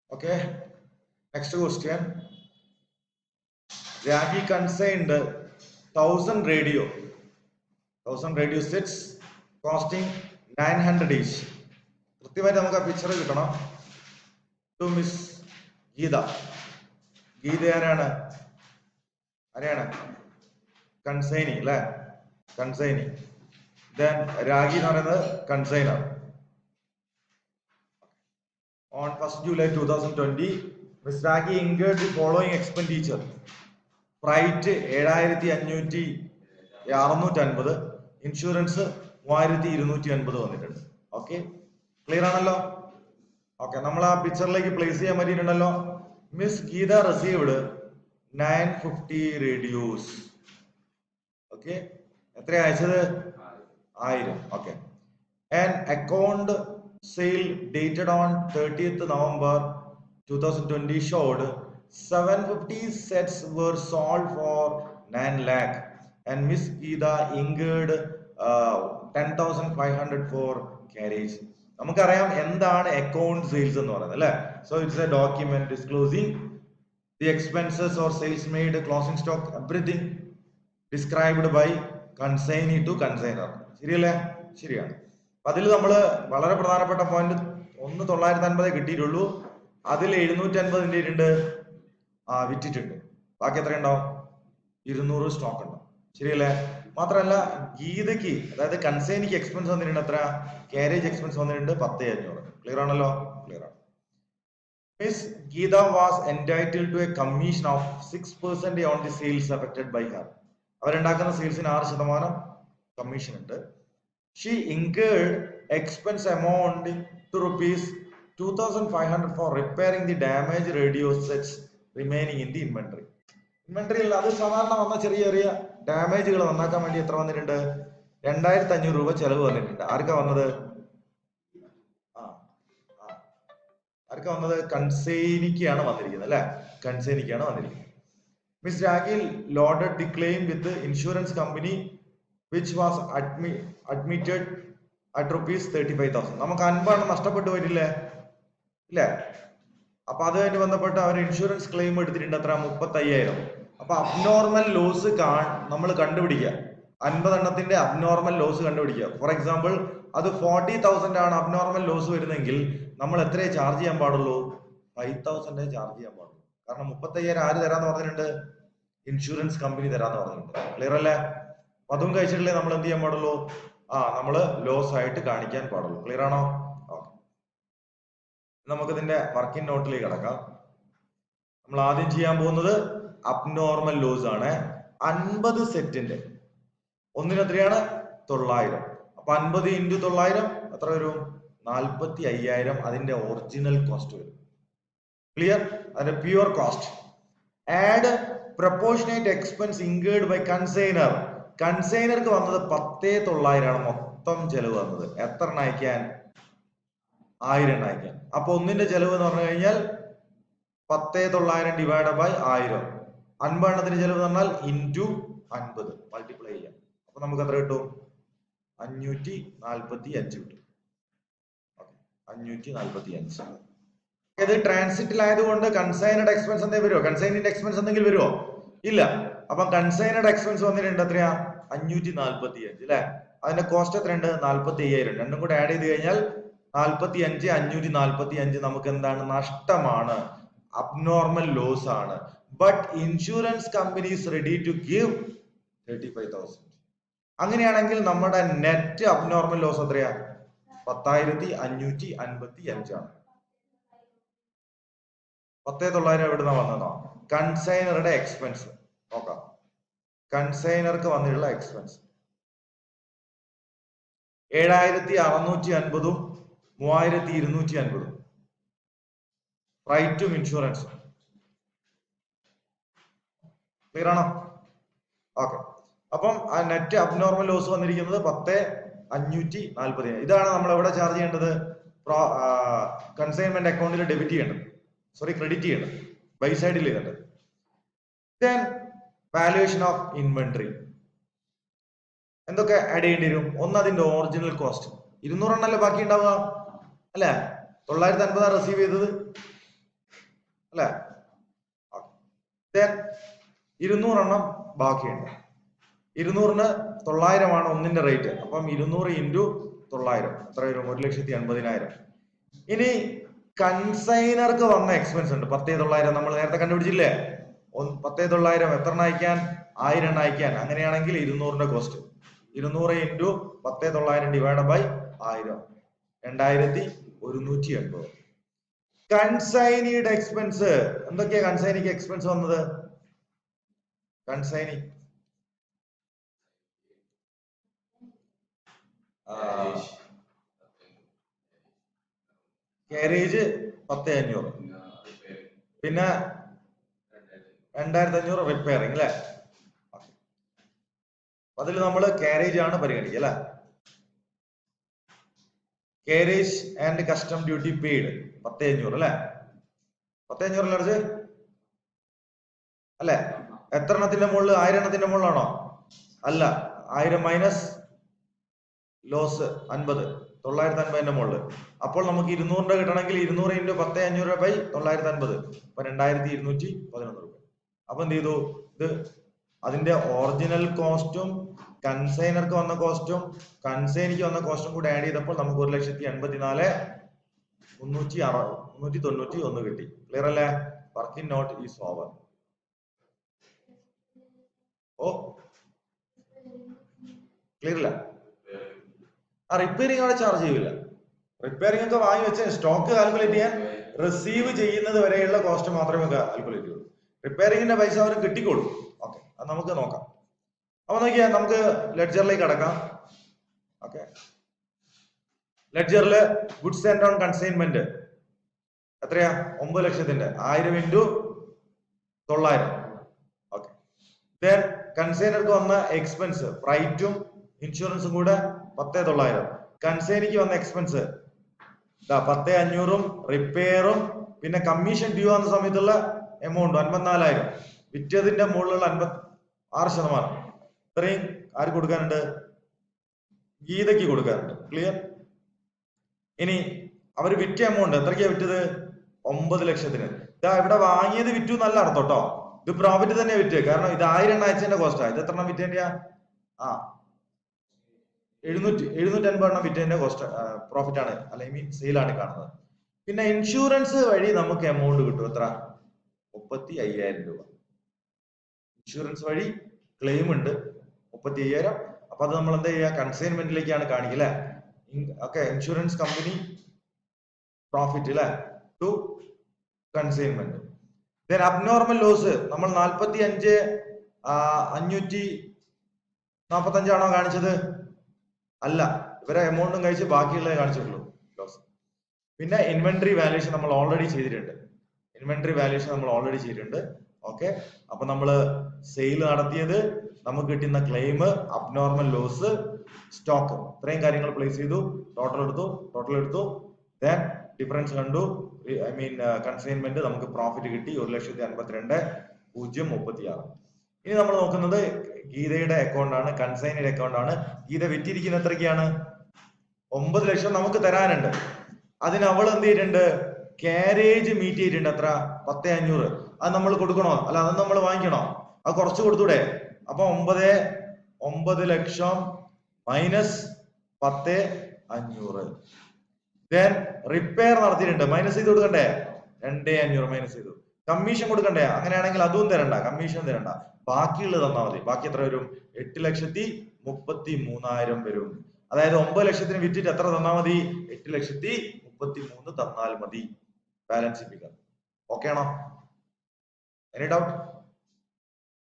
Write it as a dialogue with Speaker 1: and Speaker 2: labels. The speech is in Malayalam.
Speaker 1: Okay. Next question. Ragi consigned 1000 radio sets costing 900 each. കൃത്യമായിട്ട് നമുക്ക് ആ പിക്ചർ കിട്ടണം. To miss Geetha. ഗീത ആരാണ്? കൺസൈനി അല്ലേ? കൺസൈനി. ദെൻ രാഗി എന്ന് പറയുന്നത് consignor. On 1st July 2020, Ms. Ragi incurred the following expenditure. Freight 7550, insurance 3250 വന്നിട്ടുണ്ട്. ഓക്കെ, ക്ലിയർ ആണല്ലോ? ഓക്കെ, നമ്മൾ ആ പിക്ചറിലേക്ക് പ്ലേസ് ചെയ്യാൻ പറ്റിയിട്ടുണ്ടല്ലോ. Miss Geetha received 950 radios. Okay, എത്ര അയച്ചത്? 1000. Okay, and account sale dated on 30th November 2020 showed 750 sets were sold for 9 lakh and Miss Geeta incurred 10,500 for carriage. നമുക്കറിയാം എന്താണ് അക്കൗണ്ട് സെയിൽസ് എന്ന് പറയുന്നത് അല്ലേ? So it's a document disclosing the expenses or sales made, closing stock, everything described by consignee to consignor. ശരിയല്ലേ? ശരിയാണ്. അതിൽ നമ്മൾ വളരെ പ്രധാനപ്പെട്ട പോയിന്റ് 950 കിട്ടിയിട്ടുള്ളൂ. അതിൽ 750 വിറ്റിട്ടുണ്ട്. ബാക്കി എത്ര ഉണ്ടാവും? 200 സ്റ്റോക്ക് ഉണ്ടാവും. ശരിയല്ലേ? മാത്രമല്ല ഗീതയ്ക്ക്, അതായത് കൺസൈനിക്ക് എക്സ്പെൻസ് വന്നിട്ടുണ്ട് എത്ര? കാരേജ് എക്സ്പെൻസ് വന്നിട്ടുണ്ട് 10,500. ക്ലിയർ ആണല്ലോ? ക്ലിയർ ആണ്. Miss Geetha was entitled to a commission of 6% on the sales affected by her. അവരുണ്ടാക്കുന്ന സെയിൽസിന് 6% കമ്മീഷൻ ഉണ്ട്. She incurred expense amounting to rupees 2,500 for repairing the damaged radio sets remaining in the inventory. ഇൻവെന്ററിയിൽ അത് സാധാരണ വന്ന ചെറിയ ചെറിയ ഡാമേജുകൾ നന്നാക്കാൻ വേണ്ടി എത്ര വന്നിട്ടുണ്ട്? 2,500 രൂപ ചെലവ് വന്നിട്ടുണ്ട്. ആർക്കാ വന്നത്? കൺസൈനിക്കാണ് വന്നിരിക്കുന്നത് അല്ലെ? കൺസൈനിക്കാണ് വന്നിരിക്കുന്നത്. Miss ragi loaded the claim with insurance company which was admitted at rupees 35,000. നമുക്ക് 50 നഷ്ടപ്പെട്ടു വരില്ലേ? ഇല്ലേ? അപ്പൊ അതുമായിട്ട് ബന്ധപ്പെട്ട് അവർ ഇൻഷുറൻസ് ക്ലെയിം എടുത്തിട്ടുണ്ട് എത്ര? 35,000. അപ്പൊ അബ്നോർമൽ ലോസ് നമ്മൾ കണ്ടുപിടിക്കുക. 50 എണ്ണത്തിന്റെ അബ്നോർമൽ ലോസ് കണ്ടുപിടിക്കുക. ഫോർ എക്സാമ്പിൾ അത് 40,000 ആണ് അബ്നോർമൽ ലോസ് വരുന്നെങ്കിൽ നമ്മൾ എത്രയേ ചാർജ് ചെയ്യാൻ പാടുള്ളൂ? 5,000 ചാർജ് ചെയ്യാൻ പാടുള്ളൂ. കാരണം 35,000 ആര് തരാന്ന് പറഞ്ഞിട്ടുണ്ട്? ഇൻഷുറൻസ് കമ്പനി തരാന്ന് പറഞ്ഞിട്ടുണ്ട്. ക്ലിയർ അല്ലേ? അതും കഴിച്ചിട്ടില്ലേ നമ്മൾ എന്ത് ചെയ്യാൻ പാടുള്ളൂ? നമ്മള് ലോസ് ആയിട്ട് കാണിക്കാൻ പാടുള്ളൂ. ക്ലിയർ ആണോ? ഓക്കെ, നമുക്ക് ഇതിന്റെ വർക്കിംഗ് നോട്ടിലേക്ക് കിടക്കാം. നമ്മൾ ആദ്യം ചെയ്യാൻ പോകുന്നത് അബ്നോർമൽ ലോസ് ആണ്. 50 സെറ്റിന്റെ ഒന്നിന് എത്രയാണ്? 900. അപ്പൊ 50 × 900 എത്ര വരും? 45,000 അതിന്റെ ഒറിജിനൽ കോസ്റ്റ് വരും. ക്ലിയർ? അതിന്റെ pure cost. Add proportionate expense incurred by consignor. കൺസൈനർക്ക് വന്നത് 10,900 മൊത്തം ചെലവ് വന്നത്. എത്ര എണ്ണം അയക്കാൻ? 1000 അയക്കാൻ. അപ്പൊ ഒന്നിന്റെ ചെലവ് എന്ന് പറഞ്ഞു കഴിഞ്ഞാൽ 10,900 ഡിവൈഡ് ബൈ 1000. 50 എണ്ണത്തിന്റെ ചെലവ് എന്ന് പറഞ്ഞാൽ ഇൻറ്റു 50 മൾട്ടിപ്ലൈ ചെയ്യാം. അപ്പൊ നമുക്ക് എത്ര കിട്ടും? 545 കിട്ടും. 545. ഇത് ട്രാൻസിറ്റിലായതുകൊണ്ട് കൺസൈനഡ് എക്സ്പെൻസ് എന്തെങ്കിലും വരുമോ? കൺസൈനിന്റെ എക്സ്പെൻസ് എന്തെങ്കിലും വരുമോ? ഇല്ല. അപ്പൊ കൺസൈനഡ് എക്സ്പെൻസ് വന്നിട്ടുണ്ട് എത്രയാ? 545 അല്ലെ? അതിന്റെ കോസ്റ്റ് എത്രയുണ്ട്? 45,000. രണ്ടും കൂടെ ആഡ് ചെയ്ത് കഴിഞ്ഞാൽ 45, 545 നമുക്ക് എന്താണ്? നഷ്ടമാണ്, അബ്നോർമൽ ലോസ് ആണ്. But insurance company is ready to give 35,000. അങ്ങനെയാണെങ്കിൽ നമ്മുടെ നെറ്റ് അബ്നോർമൽ ലോസ് എത്രയാ? 10,555 ആണ്. 10,900 എവിടുന്ന വന്നതോ? കൺസൈനറുടെ എക്സ്പെൻസ് നോക്കാം. കൺസൈനർക്ക് വന്നിട്ടുള്ള എക്സ്പെൻസ് 7,650 3,250 ഫ്രൈറ്റും ഇൻഷുറൻസും. ക്ലിയർ ആണോ? ഓക്കെ, അപ്പം ആ നെറ്റ് അബ്നോർമൽ ലോസ് വന്നിരിക്കുന്നത് 10,540. ഇതാണ് നമ്മൾ എവിടെ ചാർജ് ചെയ്യേണ്ടത്? കൺസൈൻമെന്റ് അക്കൗണ്ടിൽ ഡെബിറ്റ് ചെയ്യേണ്ടത്, സോറി ക്രെഡിറ്റ് ചെയ്യേണ്ടത്, ബൈ സൈഡിൽ ചെയ്യേണ്ടത്. ദെൻ വാല്യുവേഷൻ ഓഫ് ഇൻവെന്ററി എന്തൊക്കെ ആഡ് ചെയ്യേണ്ടി വരും? ഒന്ന് അതിന്റെ ഒറിജിനൽ കോസ്റ്റ് 200 എണ്ണല്ലേ ബാക്കി ഉണ്ടാവുക അല്ലെ? 950 റിസീവ് ചെയ്തത്. അല്ലെ? 200 എണ്ണം ബാക്കിയുണ്ട്. 200-ന് 900 ഒന്നിന്റെ റേറ്റ്. അപ്പം 200 ഇൻറ്റു 900 എത്ര വരും? 1,80,000. ഇനി കൺസൈനർക്ക് വന്ന എക്സ്പെൻസ് ഉണ്ട് 10,900. നമ്മൾ നേരത്തെ കണ്ടുപിടിച്ചില്ലേ? 10,900 എത്ര എണ്ണം അയക്കാൻ? 1000 എണ്ണം അയക്കാൻ. അങ്ങനെയാണെങ്കിൽ 200ന്റെ കോസ്റ്റ് 200 ഇൻറ്റു 10,900 ഡിവൈഡ് ബൈ 1000 2180. കൺസൈനിയുടെ എക്സ്പെൻസ് എന്തൊക്കെയാ? കൺസൈനിക്ക് എക്സ്പെൻസ് വന്നത് കൺസൈനി കാരേജ് 10,500, പിന്നെ 2,500 റിപ്പയറിംഗ് അല്ലെ? അതിൽ നമ്മൾ കാരേജ് ആണ് പരിഗണിക്കുക അല്ലെ? Carriage and custom duty paid 10,500 അല്ലെ? 10,500 അല്ലേ അല്ലെ? എത്ര എണ്ണത്തിന്റെ മുകളിൽ? 1000 എണ്ണത്തിന്റെ മുകളിലാണോ? അല്ല, 1000 മൈനസ് ലോസ് 50, 950ന്റെ മുകളിൽ. അപ്പോൾ നമുക്ക് 200 കിട്ടണമെങ്കിൽ 200 ഇൻറ്റു 10,500 ബൈ 950, അപ്പൊ 2,211 രൂപ. അപ്പൊ എന്ത് ചെയ്തു? ഇത് അതിന്റെ ഒറിജിനൽ കോസ്റ്റും കൺസൈനർക്ക് വന്ന കോസ്റ്റും കൺസൈനിക്ക് വന്ന കോസ്റ്റും കൂടെ ആഡ് ചെയ്തപ്പോൾ നമുക്ക് 1,84,391 കിട്ടി. ക്ലിയർ അല്ലേ? Working note is over. ഓ ക്ലിയർ അല്ല? ആ റിപ്പയറിംഗ് അവിടെ ചാർജ് ചെയ്യില്ല. റിപ്പയറിംഗ് ഒക്കെ വാങ്ങി വെച്ച് സ്റ്റോക്ക് കാൽക്കുലേറ്റ് ചെയ്യാൻ റിസീവ് ചെയ്യുന്നത് വരെയുള്ള കോസ്റ്റ് മാത്രമേ കാൽക്കുലേറ്റ് ചെയ്യുള്ളൂ. റിപ്പയറിംഗിന്റെ പൈസ അവർ കിട്ടിക്കോളൂ. ഓക്കെ, അത് നമുക്ക് നോക്കാം. അപ്പൊ നോക്കിയാൽ നമുക്ക് ലെഡ്ജറിലേക്ക് കടക്കാം. ഓക്കെ, ലെഡ്ജറില് ഗുഡ്സ് ആൻഡ് ഓൺ കൺസൈൻമെന്റ് എത്രയാ? 9 ലക്ഷത്തിന്റെ 1000 ഇൻറ്റു 900. ഓക്കെ, ദെൻ കൺസൈനർക്ക് വന്ന എക്സ്പെൻസ് ഫ്രൈറ്റും ഇൻഷുറൻസും കൂടെ 10,900. കൺസൈനിക്ക് വന്ന എക്സ്പെൻസ് 10,500 റിപ്പയറും പിന്നെ കമ്മീഷൻ ഡ്യൂ ആവുന്ന സമയത്തുള്ള എമൗണ്ട് 54,000. വിറ്റതിന്റെ മുകളിലുള്ള 56%. ഇത്രയും ആർക്ക് കൊടുക്കാനുണ്ട്? ഗീതയ്ക്ക് കൊടുക്കാനുണ്ട്. ക്ലിയർ? ഇനി അവർ വിറ്റ എമൗണ്ട് എത്രയ്ക്കാ വിറ്റത്? 9 ലക്ഷത്തിന്. ഇതാ ഇവിടെ വാങ്ങിയത് വിറ്റു നല്ല അർത്ഥം കേട്ടോ. ഇത് പ്രോഫിറ്റ് തന്നെ വിറ്റ്. കാരണം ഇത് 1000 എണ്ണം അയച്ചതിന്റെ കോസ്റ്റാ. ഇത് എത്ര എണ്ണം വിറ്റേന്റെയാ? 750 എണ്ണം വിറ്റതിന്റെ കോസ്റ്റ് പ്രോഫിറ്റ് ആണ്, അല്ലെങ്കിൽ സെയിലാണ് കാണുന്നത്. പിന്നെ ഇൻഷുറൻസ് വഴി നമുക്ക് എമൗണ്ട് കിട്ടും. എത്ര? 35,000 രൂപ. ഇൻഷുറൻസ് വഴി ക്ലെയിം ഉണ്ട് 35,000. അപ്പൊ അത് നമ്മൾ എന്താ ചെയ്യുക? കൺസൈൻമെന്റിലേക്കാണ് കാണിക്കുക അല്ലെ? ഓക്കെ, ഇൻഷുറൻസ് കമ്പനി പ്രോഫിറ്റ് അല്ലെ to consignment. Then abnormal loss നമ്മൾ 45,545 ആണോ കാണിച്ചത്? അല്ല, ഇവരെ എമൗണ്ടും കഴിച്ച് ബാക്കിയുള്ളത് കാണിച്ചിട്ടുള്ളൂ ലോസ്. പിന്നെ ഇൻവെന്ററി വാല്യൂഷൻ നമ്മൾ ഓൾറെഡി ചെയ്തിട്ടുണ്ട്. ഓക്കെ, അപ്പൊ നമ്മള് സെയിൽ നടത്തിയത്, നമുക്ക് കിട്ടുന്ന ക്ലെയിം, അബ്നോർമൽ ലോസ്, സ്റ്റോക്ക്, ഇത്രയും കാര്യങ്ങൾ പ്ലേസ് ചെയ്തു. ടോട്ടൽ എടുത്തു. ദെൻ ഡിഫറൻസ് കണ്ടു. ഐ മീൻ കൺസൈൻമെന്റ് നമുക്ക് പ്രോഫിറ്റ് കിട്ടി 1,52,036. ഇനി നമ്മൾ നോക്കുന്നത് ഗീതയുടെ അക്കൗണ്ട് ആണ്, കൺസൈനിയുടെ അക്കൗണ്ട് ആണ്. ഗീത വിറ്റിരിക്കുന്ന എത്രയ്ക്കാണ്? 9 ലക്ഷം നമുക്ക് തരാനുണ്ട്. അതിന് അവൾ എന്ത് ചെയ്തിട്ടുണ്ട്? കാരേജ് മീറ്റ് ചെയ്തിട്ടുണ്ട്. എത്ര? 10,500. അത് നമ്മൾ കൊടുക്കണോ? അല്ല, അത് നമ്മൾ വാങ്ങിക്കണോ? അത് കുറച്ച് കൊടുത്തൂടെ? അപ്പൊ 9 ലക്ഷം മൈനസ് 10,500. ദെൻ റിപ്പയർ നടത്തിയിട്ടുണ്ട്, മൈനസ് ചെയ്ത് കൊടുക്കണ്ടേ? 2,500 മൈനസ് ചെയ്തു. കമ്മീഷൻ കൊടുക്കണ്ടേ? അങ്ങനെയാണെങ്കിൽ അതും തരണ്ട, കമ്മീഷൻ തരണ്ട, ബാക്കിയുള്ളത് തന്നാൽ മതി. ബാക്കി എത്ര വരും? 8,33,000 വരും. അതായത് 9 ലക്ഷത്തിന് വിറ്റിട്ട് എത്ര തന്നാൽ മതി? 8,33,000 തന്നാൽ മതി. Balance figure. ഓക്കെ ആണോ? Any doubt?